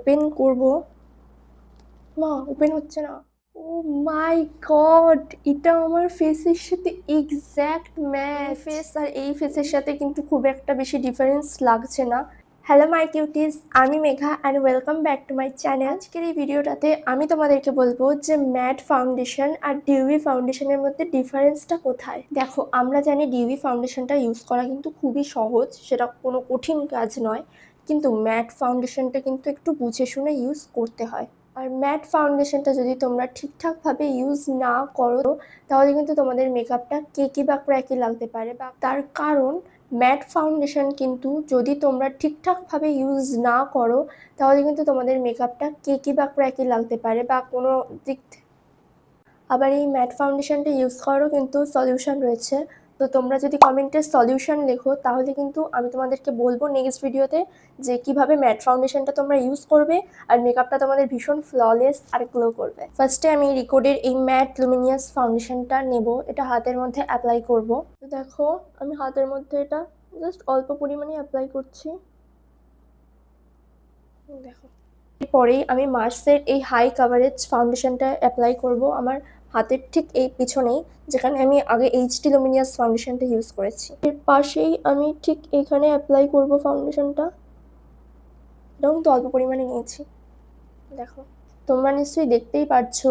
Open করব, মা open হচ্ছে না। ও মাই গড, এটা আমার ফেসের সাথে এক্স্যাক্ট ম্যাচ। ফেস আর এই ফেসের সাথে কিন্তু খুব একটা বেশি ডিফারেন্স লাগছে না। হ্যালো মাই কিউটিস, আমি Megha and welcome back to my channel. আজকের এই ভিডিওটাতে আমি তোমাদেরকে বলবো যে ম্যাট ফাউন্ডেশন আর ডিউই ফাউন্ডেশনের মধ্যে ডিফারেন্সটা কোথায়। দেখো, আমরা জানি ডিউই ফাউন্ডেশনটা ইউজ করা কিন্তু খুবই সহজ, সেটা কোনো কঠিন কাজ নয়, কিন্তু ম্যাট ফাউন্ডেশনটা কিন্তু একটু বুঝে শুনে ইউজ করতে হয়। আর ম্যাট ফাউন্ডেশনটা যদি তোমরা ঠিকঠাকভাবে ইউজ না করো তাহলে কিন্তু তোমাদের মেকআপটা কেকি বা ক্র্যাকি লাগতে পারে। বা তার কারণ ম্যাট ফাউন্ডেশন কিন্তু যদি তোমরা ঠিকঠাকভাবে ইউজ না করো তাহলে কিন্তু তোমাদের মেকআপটা কেকি বা ক্র্যাকি লাগতে পারে বা কোনো দিক। আবার এই ম্যাট ফাউন্ডেশনটা ইউজ করারও কিন্তু সলিউশন রয়েছে। তো তোমরা যদি কমেন্টে সলিউশন লেখো তাহলে কিন্তু আমি তোমাদেরকে বলবো নেক্সট ভিডিওতে যে কিভাবে ম্যাট ফাউন্ডেশনটা তোমরা ইউজ করবে আর মেকআপটা তোমাদের ভীষণ ফ্ললেস আর গ্লো করবে। ফার্স্টে আমি রিকোডের এই ম্যাট লুমিনিয়াস ফাউন্ডেশনটা নেব, এটা হাতের মধ্যে অ্যাপ্লাই করব। তো দেখো, আমি হাতের মধ্যে এটা জাস্ট অল্প পরিমাণে অ্যাপ্লাই করছি। দেখো, এরপরেই আমি মার্সের এই হাই কাভারেজ ফাউন্ডেশনটা অ্যাপ্লাই করব আমার হাতের ঠিক এই পিছনেই, যেখানে আমি আগে এইচডি লুমিনিয়াস ফাউন্ডেশনটা ইউজ করেছি। এর পাশেই আমি ঠিক এইখানে অ্যাপ্লাই করব ফাউন্ডেশনটা। এটাও কিন্তু অল্প পরিমাণে নিয়েছি। দেখো, তোমরা নিশ্চয়ই দেখতেই পাচ্ছো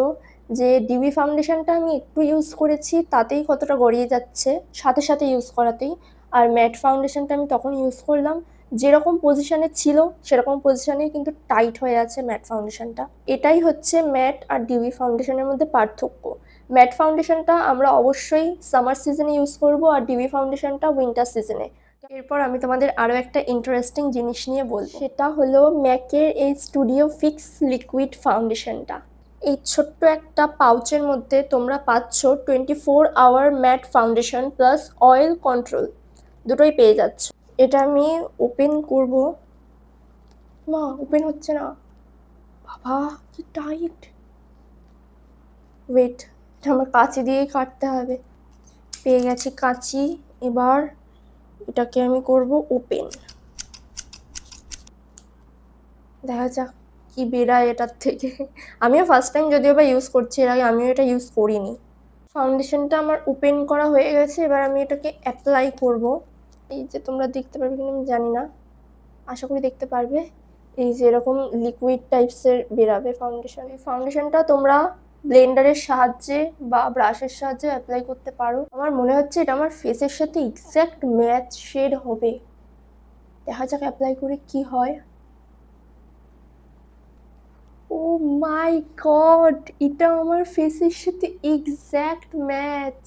যে ডিউই ফাউন্ডেশনটা আমি একটু ইউজ করেছি তাতেই কতটা গড়িয়ে যাচ্ছে সাথে সাথে ইউজ করাতেই। আর ম্যাট ফাউন্ডেশনটা আমি তখন ইউজ করলাম যেরকম পজিশনে ছিল সেরকম পজিশনেই কিন্তু টাইট হয়ে আছে ম্যাট ফাউন্ডেশনটা। এটাই হচ্ছে ম্যাট আর ডিউই ফাউন্ডেশনের মধ্যে পার্থক্য। ম্যাট ফাউন্ডেশনটা আমরা অবশ্যই সামার সিজনে ইউজ করব আর ডিউই ফাউন্ডেশনটা উইন্টার সিজনে। এরপর আমি তোমাদের আরও একটা ইন্টারেস্টিং জিনিস নিয়ে বলবো, সেটা হলো ম্যাকের এই স্টুডিও ফিক্স লিকুইড ফাউন্ডেশনটা। এই ছোট্ট একটা পাউচের মধ্যে তোমরা পাচ্ছ 24 hour matte foundation plus oil control, দুটোই পেয়ে যাচ্ছ। এটা আমি ওপেন করব, মা ওপেন হচ্ছে না, বাবা কি টাইট। ওয়েট, এটা আমার কাঁচি দিয়েই কাটতে হবে। পেয়ে গেছি কাঁচি, এবার এটাকে আমি করব ওপেন। দেখা যাক কি বেরায় এটার থেকে। আমিও ফার্স্ট টাইম যদিও বা ইউজ করছি, এর আগে আমিও এটা ইউজ করিনি। ফাউন্ডেশনটা আমার ওপেন করা হয়ে গেছে, এবার আমি এটাকে অ্যাপ্লাই করব। এই যে তোমরা দেখতে পারবে কিনা আমি জানি না, আশা করি দেখতে পারবে। এই যে এরকম লিকুইড টাইপসের বেরাবে ফাউন্ডেশন। এই ফাউন্ডেশনটা তোমরা ব্লেন্ডারের সাহায্যে বা ব্রাশের সাহায্যে অ্যাপ্লাই করতে পারো। আমার মনে হচ্ছে এটা আমার ফেসের সাথে এক্স্যাক্ট ম্যাচ শেড হবে। দেখা যাক অ্যাপ্লাই করে কি হয়। ও মাই গড, এটা আমার ফেসের সাথে এক্স্যাক্ট ম্যাচ।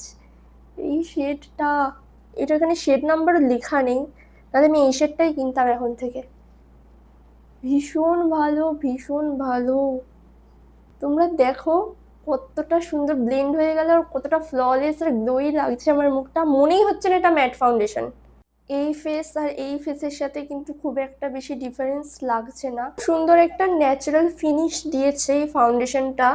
এই শেডটা, এটা এখানে শেড নাম্বার লেখা নেই, তাহলে আমি এই শেডটাই কিনতাম এখন থেকে। ভীষণ ভালো, ভীষণ ভালো। তোমরা দেখো কতটা সুন্দর ব্লেন্ড হয়ে গেল আর কতটা ফ্ললেস আর গ্লোই লাগছে আমার মুখটা। মনেই হচ্ছে না এটা ম্যাট ফাউন্ডেশন। এই ফেস আর এই ফেসের সাথে কিন্তু খুব একটা বেশি ডিফারেন্স লাগছে না। সুন্দর একটা ন্যাচারাল ফিনিশ দিয়েছে এই ফাউন্ডেশনটা।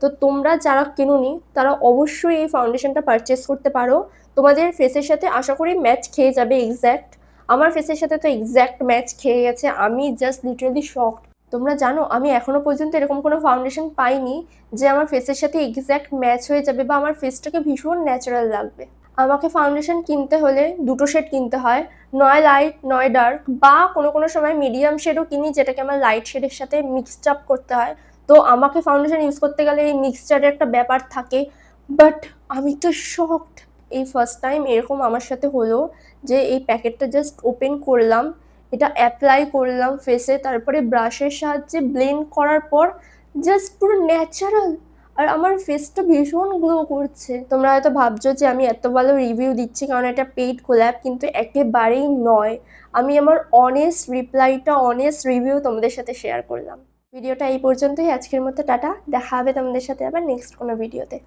তো তোমরা যারা কেনোনি তারা অবশ্যই এই ফাউন্ডেশনটা পারচেস করতে পারো। তোমাদের ফেসের সাথে আশা করি ম্যাচ খেয়ে যাবে এক্স্যাক্ট। আমার ফেসের সাথে তো এক্স্যাক্ট ম্যাচ খেয়ে গেছে, আমি জাস্ট লিটারালি শকড। তোমরা জানো আমি এখনো পর্যন্ত এরকম কোনো ফাউন্ডেশন পাইনি যে আমার ফেসের সাথে এক্স্যাক্ট ম্যাচ হয়ে যাবে বা আমার ফেসটাকে ভীষণ ন্যাচারাল লাগবে। আমাকে ফাউন্ডেশন কিনতে হলে দুটো শেড কিনতে হয়, নয় লাইট নয় ডার্ক, বা কোনো কোনো সময় মিডিয়াম শেডও কিনি যেটাকে আমার লাইট শেডের সাথে মিক্সড আপ করতে হয়। তো আমাকে ফাউন্ডেশন ইউজ করতে গেলে এই মিক্সচারের একটা ব্যাপার থাকে। বাট আমি তো শকড, এই ফার্স্ট টাইম এরকম আমার সাথে হলো যে এই প্যাকেটটা জাস্ট ওপেন করলাম, এটা অ্যাপ্লাই করলাম ফেসে, তারপরে ব্রাশের সাহায্যে ব্লেন্ড করার পর জাস্ট পুরো ন্যাচারাল আর আমার ফেসটা ভীষণ গ্লো করছে। তোমরা হয়তো ভাবছো যে আমি এত ভালো রিভিউ দিচ্ছি কারণ এটা পেইড কোল্যাব, কিন্তু একেবারেই নয়। আমি আমার অনেস্ট রিপ্লাইটা, অনেস্ট রিভিউ তোমাদের সাথে শেয়ার করলাম। ভিডিওটা এই পর্যন্তই, আজকের মতো টাটা। দেখা হবে তোমাদের সাথে আবার নেক্সট কোনো ভিডিওতে।